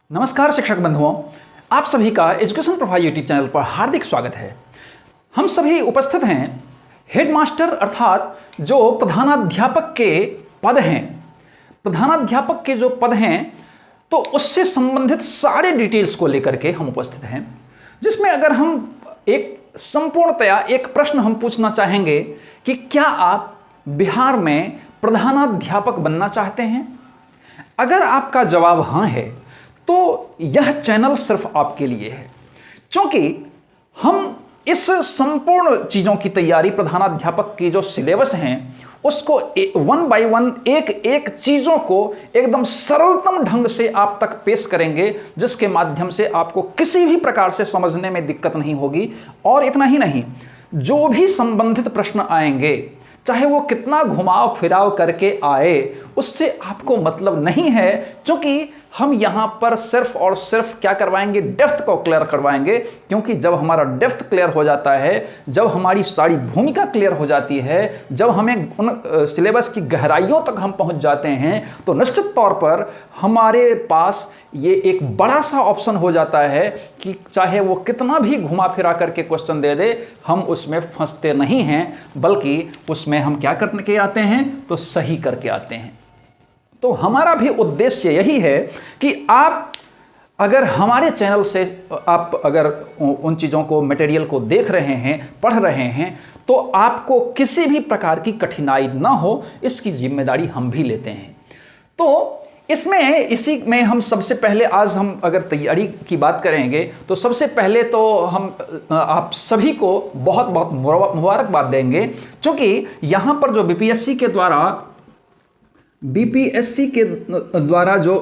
नमस्कार शिक्षक बंधुओं, आप सभी का एजुकेशन प्रोफाइल यूट्यूब चैनल पर हार्दिक स्वागत है। हम सभी उपस्थित हैं हेडमास्टर अर्थात जो प्रधानाध्यापक के पद हैं। प्रधानाध्यापक के जो पद हैं तो उससे संबंधित सारे डिटेल्स को लेकर के हम उपस्थित हैं, जिसमें अगर हम एक संपूर्णतया एक प्रश्न हम पूछना चाहेंगे कि क्या आप बिहार में प्रधानाध्यापक बनना चाहते हैं? अगर आपका जवाब हाँ है तो यह चैनल सिर्फ आपके लिए है, क्योंकि हम इस संपूर्ण चीज़ों की तैयारी प्रधानाध्यापक की जो सिलेबस हैं उसको वन बाय वन एक एक चीज़ों को एकदम सरलतम ढंग से आप तक पेश करेंगे, जिसके माध्यम से आपको किसी भी प्रकार से समझने में दिक्कत नहीं होगी। और इतना ही नहीं, जो भी संबंधित प्रश्न आएंगे चाहे वो कितना घुमाव फिराव करके आए उससे आपको मतलब नहीं है, क्योंकि हम यहाँ पर सिर्फ और सिर्फ क्या करवाएंगे, डेप्थ को क्लियर करवाएंगे। क्योंकि जब हमारा डेप्थ क्लियर हो जाता है, जब हमारी सारी भूमिका क्लियर हो जाती है, जब हमें उन सिलेबस की गहराइयों तक हम पहुँच जाते हैं तो निश्चित तौर पर हमारे पास ये एक बड़ा सा ऑप्शन हो जाता है कि चाहे वो कितना भी घुमा फिरा करके क्वेश्चन दे दे, हम उसमें फंसते नहीं हैं, बल्कि उसमें हम क्या करके आते हैं तो सही करके आते हैं। तो हमारा भी उद्देश्य यही है कि आप अगर हमारे चैनल से आप अगर उन चीज़ों को, मटेरियल को देख रहे हैं, पढ़ रहे हैं, तो आपको किसी भी प्रकार की कठिनाई ना हो, इसकी जिम्मेदारी हम भी लेते हैं। तो इसी में हम सबसे पहले आज हम अगर तैयारी की बात करेंगे तो सबसे पहले तो हम आप सभी को बहुत बहुत मुबारकबाद देंगे, क्योंकि यहाँ पर जो बीपीएससी के द्वारा जो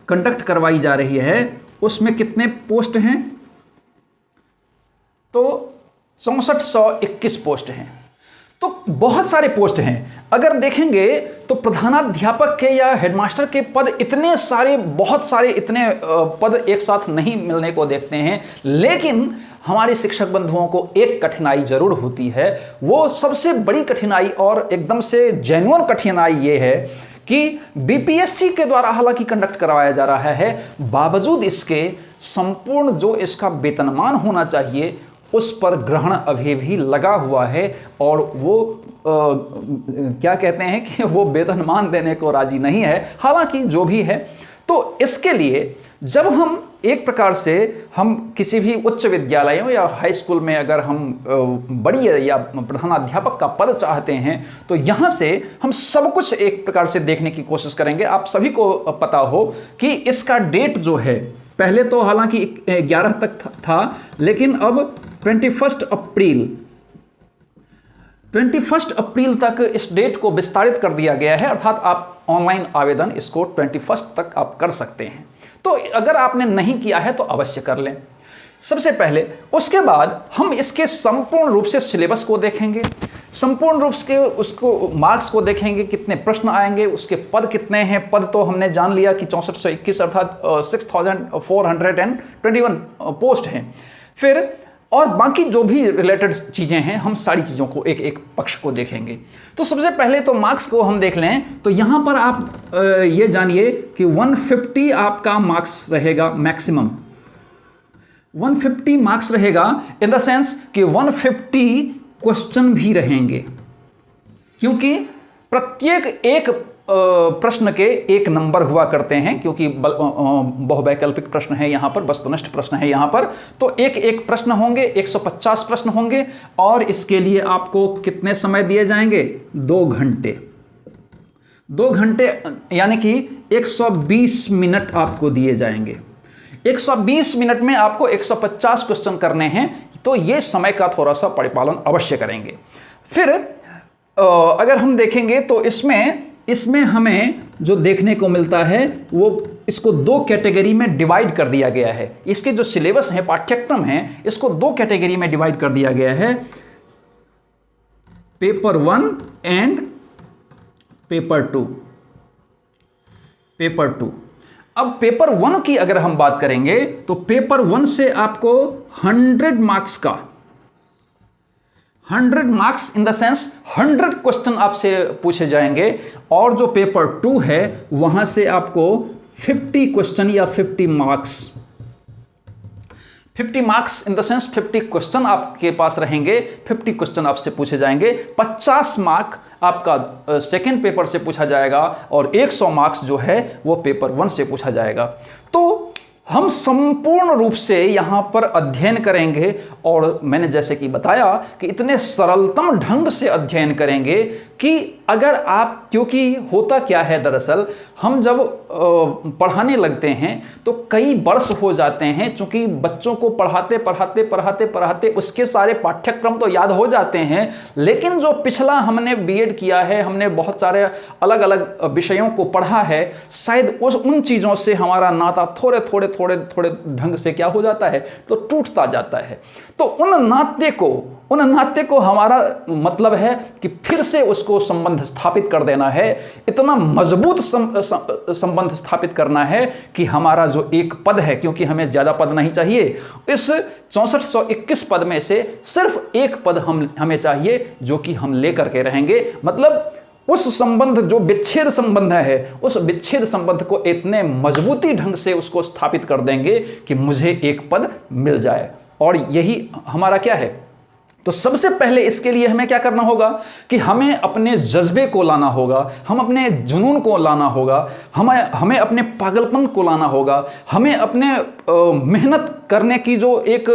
कंडक्ट करवाई जा रही है उसमें कितने पोस्ट हैं, तो 6421 पोस्ट हैं। तो बहुत सारे पोस्ट हैं। अगर देखेंगे तो प्रधानाध्यापक के या हेडमास्टर के पद इतने सारे, बहुत सारे इतने पद एक साथ नहीं मिलने को देखते हैं, लेकिन हमारे शिक्षक बंधुओं को एक कठिनाई जरूर होती है। वो सबसे बड़ी कठिनाई और एकदम से जेन्युइन कठिनाई ये है कि बीपीएससी के द्वारा हालांकि कंडक्ट करवाया जा रहा है, बावजूद इसके संपूर्ण जो इसका वेतनमान होना चाहिए उस पर ग्रहण अभी भी लगा हुआ है, और वो क्या कहते हैं कि वो वेतनमान देने को राजी नहीं है। हालांकि जो भी है, तो इसके लिए जब हम एक प्रकार से हम किसी भी उच्च विद्यालयों या हाई स्कूल में अगर हम बड़ी या प्रधानाध्यापक का पद चाहते हैं तो यहाँ से हम सब कुछ एक प्रकार से देखने की कोशिश करेंगे। आप सभी को पता हो कि इसका डेट जो है, पहले तो हालांकि 11 तक था, लेकिन अब 21 अप्रैल तक इस डेट को विस्तारित कर दिया गया है, अर्थात आप ऑनलाइन आवेदन इसको 21 तक आप कर सकते हैं। तो अगर आपने नहीं किया है तो अवश्य कर लें सबसे पहले। उसके बाद हम इसके संपूर्ण रूप से सिलेबस को देखेंगे, संपूर्ण रूप से उसको मार्क्स को देखेंगे, कितने प्रश्न आएंगे, उसके पद कितने हैं। पद तो हमने जान लिया कि 6421 अर्थात 6421 पोस्ट हैं। फिर और बाकी जो भी रिलेटेड चीज़ें हैं, हम सारी चीज़ों को एक एक पक्ष को देखेंगे। तो सबसे पहले तो मार्क्स को हम देख लें, तो यहाँ पर आप ये जानिए कि 150 आपका मार्क्स रहेगा मैक्सिमम। 150 मार्क्स रहेगा इन द सेंस कि 150 क्वेश्चन भी रहेंगे, क्योंकि प्रत्येक एक प्रश्न के एक नंबर हुआ करते हैं, क्योंकि बहुवैकल्पिक प्रश्न है यहाँ पर, वस्तुनिष्ठ प्रश्न है यहाँ पर। तो एक एक प्रश्न होंगे, 150 प्रश्न होंगे, और इसके लिए आपको कितने समय दिए जाएंगे, 2 घंटे। 2 घंटे यानी कि 120 मिनट आपको दिए जाएंगे। 120 मिनट में आपको 150 क्वेश्चन करने हैं, तो ये समय का थोड़ा सा परिपालन अवश्य करेंगे। फिर अगर हम देखेंगे तो इसमें हमें जो देखने को मिलता है वो इसको 2 कैटेगरी में डिवाइड कर दिया गया है। इसके जो सिलेबस है, पाठ्यक्रम है, इसको 2 कैटेगरी में डिवाइड कर दिया गया है, पेपर 1 एंड पेपर 2। अब पेपर 1 की अगर हम बात करेंगे तो पेपर 1 से आपको 100 मार्क्स का 100 marks in the sense 100 question आपसे पूछे जाएंगे, और जो पेपर 2 है वहां से आपको 50 क्वेश्चन या 50 marks, 50 marks in the sense 50 question आपके पास रहेंगे, 50 क्वेश्चन आपसे पूछे जाएंगे, 50 मार्क आपका सेकेंड पेपर से पूछा जाएगा और 100 मार्क्स जो है वो पेपर 1 से पूछा जाएगा। तो हम संपूर्ण रूप से यहाँ पर अध्ययन करेंगे और मैंने जैसे कि बताया कि इतने सरलतम ढंग से अध्ययन करेंगे कि अगर आप, क्योंकि होता क्या है दरअसल, हम जब पढ़ाने लगते हैं तो कई वर्ष हो जाते हैं, चूंकि बच्चों को पढ़ाते पढ़ाते पढ़ाते पढ़ाते उसके सारे पाठ्यक्रम तो याद हो जाते हैं, लेकिन जो पिछला हमने बीएड किया है, हमने बहुत सारे अलग अलग विषयों को पढ़ा है, शायद उन चीज़ों से हमारा नाता थोड़े थोड़े थोड़े थोड़े ढंग से क्या हो जाता है, तो टूटता जाता है। तो उन नाते को हमारा मतलब है कि फिर से उसको संबंध स्थापित कर देना है, इतना मजबूत संबंध स्थापित करना है कि हमारा जो एक पद है, क्योंकि हमें ज़्यादा पद नहीं चाहिए, इस 6421 पद में से सिर्फ एक पद हमें चाहिए जो कि हम लेकर के रहेंगे। मतलब उस संबंध, जो विच्छेद संबंध है, उस विच्छेद संबंध को इतने मजबूती ढंग से उसको स्थापित कर देंगे कि मुझे एक पद मिल जाए। और यही हमारा क्या है, तो सबसे पहले इसके लिए हमें क्या करना होगा कि हमें अपने जज्बे को लाना होगा, हम अपने जुनून को लाना होगा, हमें अपने पागलपन को लाना होगा, हमें अपने मेहनत करने की जो एक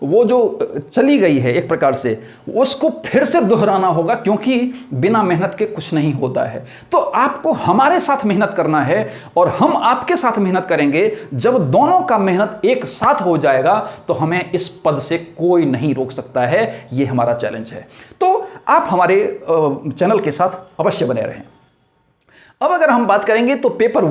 वो जो चली गई है एक प्रकार से, उसको फिर से दोहराना होगा, क्योंकि बिना मेहनत के कुछ नहीं होता है। तो आपको हमारे साथ मेहनत करना है और हम आपके साथ मेहनत करेंगे। जब दोनों का मेहनत एक साथ हो जाएगा तो हमें इस पद से कोई नहीं रोक सकता है। ये हमारा चैलेंज है। तो आप हमारे चैनल के साथ अवश्य बने रहें। अब अगर हम बात करेंगे तो पेपर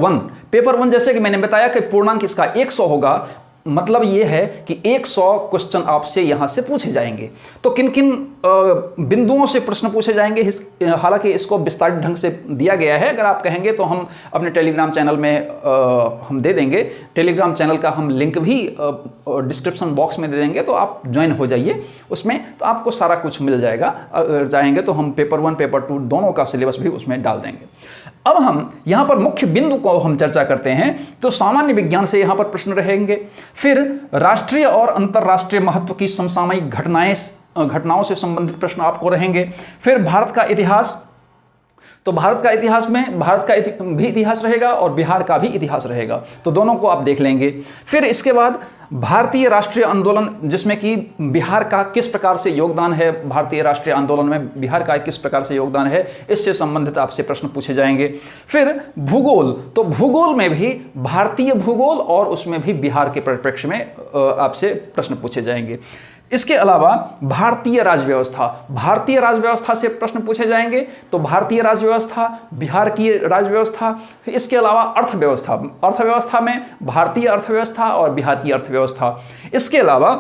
वन जैसे कि मैंने बताया कि पूर्णांक इसका 100 होगा। मतलब ये है कि 100 क्वेश्चन आपसे यहां से पूछे जाएंगे। तो किन किन बिंदुओं से प्रश्न पूछे जाएंगे, हालांकि इसको विस्तारित ढंग से दिया गया है। अगर आप कहेंगे तो हम अपने टेलीग्राम चैनल में हम दे देंगे। टेलीग्राम चैनल का हम लिंक भी डिस्क्रिप्शन बॉक्स में दे देंगे, तो आप ज्वाइन हो जाइए उसमें, तो आपको सारा कुछ मिल जाएगा। अगर जाएंगे तो हम पेपर 1 पेपर 2 दोनों का सिलेबस भी उसमें डाल देंगे। अब हम यहाँ पर मुख्य बिंदु को हम चर्चा करते हैं। तो सामान्य विज्ञान से यहाँ पर प्रश्न रहेंगे, फिर राष्ट्रीय और अंतर्राष्ट्रीय महत्व की समसामयिक घटनाओं से संबंधित प्रश्न आपको रहेंगे। फिर भारत का इतिहास, तो भारत का इतिहास में भारत का भी इतिहास रहेगा और बिहार का भी इतिहास रहेगा, तो दोनों को आप देख लेंगे। फिर इसके बाद भारतीय राष्ट्रीय आंदोलन, जिसमें कि बिहार का किस प्रकार से योगदान है, भारतीय राष्ट्रीय आंदोलन में बिहार का किस प्रकार से योगदान है, इससे संबंधित आपसे प्रश्न पूछे जाएंगे। फिर भूगोल, तो भूगोल में भी भारतीय भूगोल और उसमें भी बिहार के परिप्रेक्ष्य में आपसे प्रश्न पूछे जाएंगे। इसके अलावा भारतीय राजव्यवस्था से प्रश्न पूछे जाएंगे। तो भारतीय राजव्यवस्था, बिहार की राजव्यवस्था, इसके अलावा अर्थव्यवस्था में भारतीय अर्थव्यवस्था और बिहार की अर्थव्यवस्था। इसके अलावा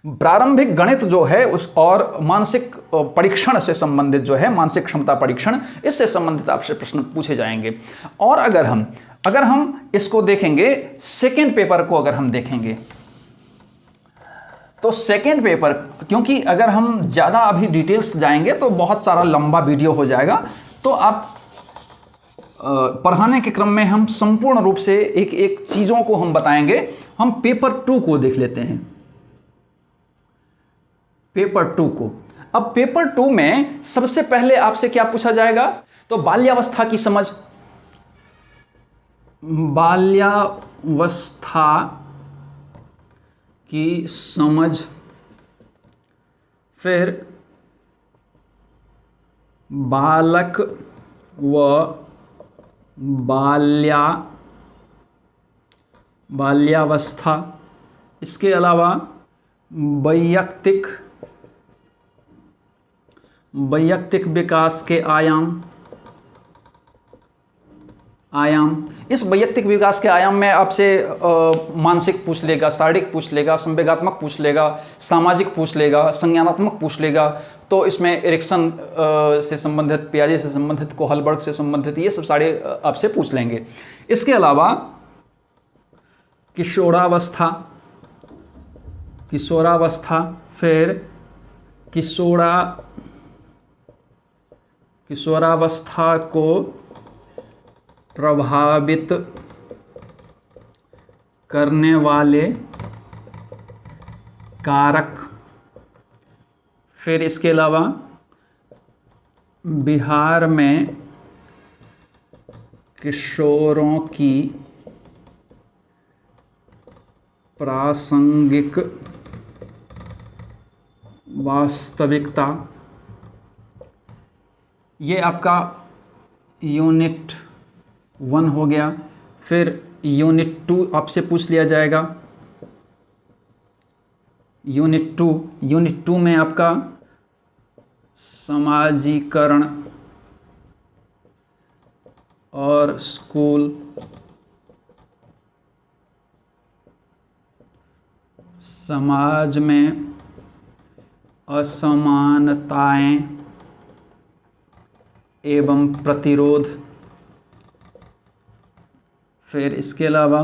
प्रारंभिक गणित जो है उस और मानसिक परीक्षण से संबंधित जो है, मानसिक क्षमता परीक्षण, इससे संबंधित आपसे प्रश्न पूछे जाएंगे। और अगर हम इसको देखेंगे, सेकेंड पेपर को अगर हम देखेंगे तो सेकेंड पेपर, क्योंकि अगर हम ज़्यादा अभी डिटेल्स जाएंगे तो बहुत सारा लंबा वीडियो हो जाएगा, तो आप पढ़ाने के क्रम में हम संपूर्ण रूप से एक एक चीज़ों को हम बताएंगे। हम पेपर 2 को देख लेते हैं। पेपर 2 को, अब पेपर 2 में सबसे पहले आपसे क्या पूछा जाएगा, तो बाल्यावस्था की समझ, फिर बालक व बाल्यावस्था, इसके अलावा वैयक्तिक विकास के आयाम। इस वैयक्तिक विकास के आयाम में आपसे मानसिक पूछ लेगा, शारीरिक पूछ लेगा, संवेगात्मक पूछ लेगा, सामाजिक पूछ लेगा, संज्ञानात्मक पूछ लेगा। तो इसमें एरिक्सन से संबंधित, पियाजे से संबंधित, कोहलबर्ग से संबंधित, ये सब सारे आपसे पूछ लेंगे। इसके अलावा किशोरावस्था, फिर किशोरावस्था को प्रभावित करने वाले कारक। फिर इसके अलावा बिहार में किशोरों की प्रासंगिक वास्तविकता। ये आपका यूनिट 1 हो गया। फिर यूनिट 2 आपसे पूछ लिया जाएगा। यूनिट 2 में आपका समाजीकरण और स्कूल, समाज में असमानताएं एवं प्रतिरोध। फिर इसके अलावा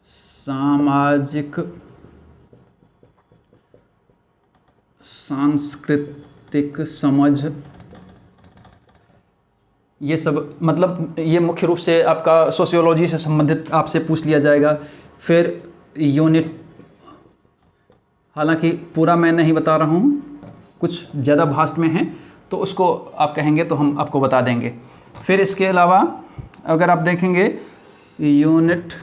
सामाजिक सांस्कृतिक समझ। ये सब मतलब ये मुख्य रूप से आपका सोशियोलॉजी से संबंधित आपसे पूछ लिया जाएगा। फिर यूनिट, हालांकि पूरा मैं नहीं बता रहा हूँ, कुछ ज़्यादा भास्ट में है, तो उसको आप कहेंगे तो हम आपको बता देंगे। फिर इसके अलावा अगर आप देखेंगे यूनिट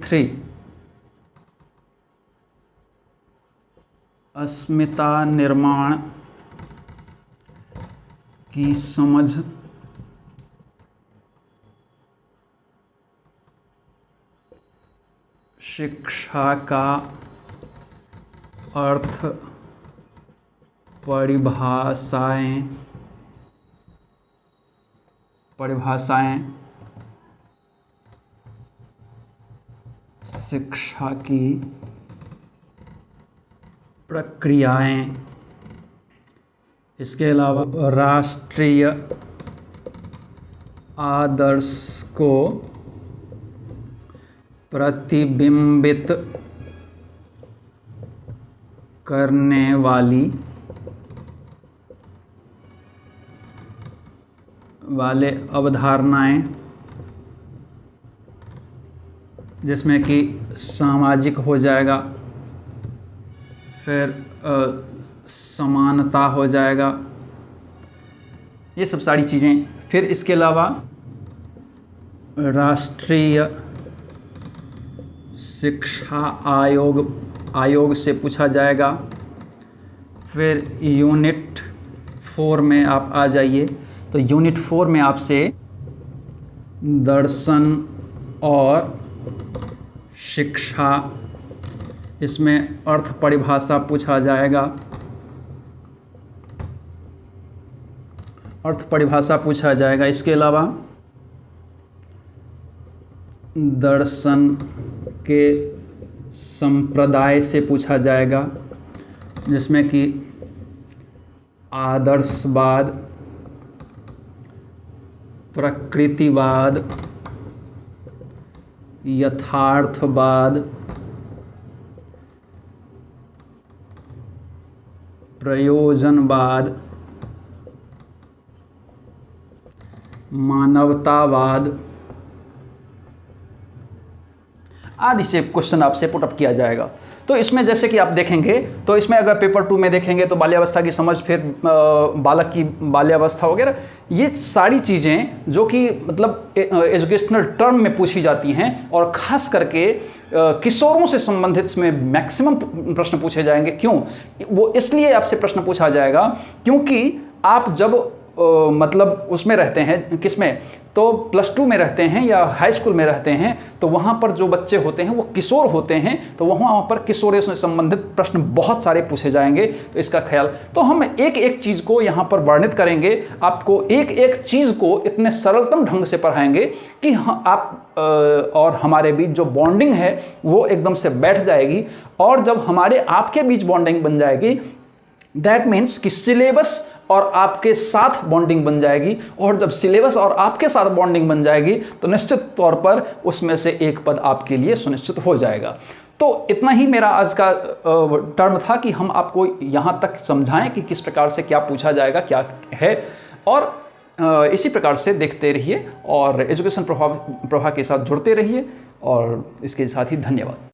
3 अस्मिता निर्माण की समझ। शिक्षा का अर्थ, परिभाषाएं, शिक्षा की प्रक्रियाएं। इसके अलावा राष्ट्रीय आदर्श को प्रतिबिंबित करने वाले अवधारणाएं, जिसमें कि सामाजिक हो जाएगा, फिर समानता हो जाएगा, ये सब सारी चीज़ें। फिर इसके अलावा राष्ट्रीय शिक्षा आयोग से पूछा जाएगा। फिर यूनिट 4 में आप आ जाइए, तो यूनिट 4 में आपसे दर्शन और शिक्षा, इसमें अर्थ परिभाषा पूछा जाएगा, इसके अलावा दर्शन के संप्रदाय से पूछा जाएगा, जिसमें कि आदर्शवाद, प्रकृतिवाद, यथार्थवाद, प्रयोजनवाद, मानवतावाद आदि से क्वेश्चन आपसे पुटअप किया जाएगा। तो इसमें जैसे कि आप देखेंगे, तो इसमें अगर पेपर 2 में देखेंगे तो बाल्यावस्था की समझ, फिर बालक की बाल्यावस्था वगैरह, ये सारी चीज़ें जो कि मतलब एजुकेशनल टर्म में पूछी जाती हैं, और ख़ास करके किशोरों से संबंधित इसमें मैक्सिमम प्रश्न पूछे जाएंगे। क्यों? वो इसलिए आपसे प्रश्न पूछा जाएगा क्योंकि आप जब मतलब उसमें रहते हैं, किसमें, तो +2 में रहते हैं या हाई स्कूल में रहते हैं, तो वहाँ पर जो बच्चे होते हैं वो किशोर होते हैं, तो वहाँ पर किशोरों से संबंधित प्रश्न बहुत सारे पूछे जाएंगे। तो इसका ख्याल, तो हम एक एक चीज़ को यहाँ पर वर्णित करेंगे, आपको एक एक चीज़ को इतने सरलतम ढंग से पढ़ाएंगे कि आप और हमारे बीच जो बॉन्डिंग है वो एकदम से बैठ जाएगी। और जब हमारे आपके बीच बॉन्डिंग बन जाएगी, दैट मीन्स कि सिलेबस और आपके साथ बॉन्डिंग बन जाएगी, और जब सिलेबस और आपके साथ बॉन्डिंग बन जाएगी तो निश्चित तौर पर उसमें से एक पद आपके लिए सुनिश्चित हो जाएगा। तो इतना ही मेरा आज का टर्म था कि हम आपको यहाँ तक समझाएं कि किस प्रकार से क्या पूछा जाएगा, क्या है। और इसी प्रकार से देखते रहिए और एजुकेशन प्रभा के साथ जुड़ते रहिए, और इसके साथ ही धन्यवाद।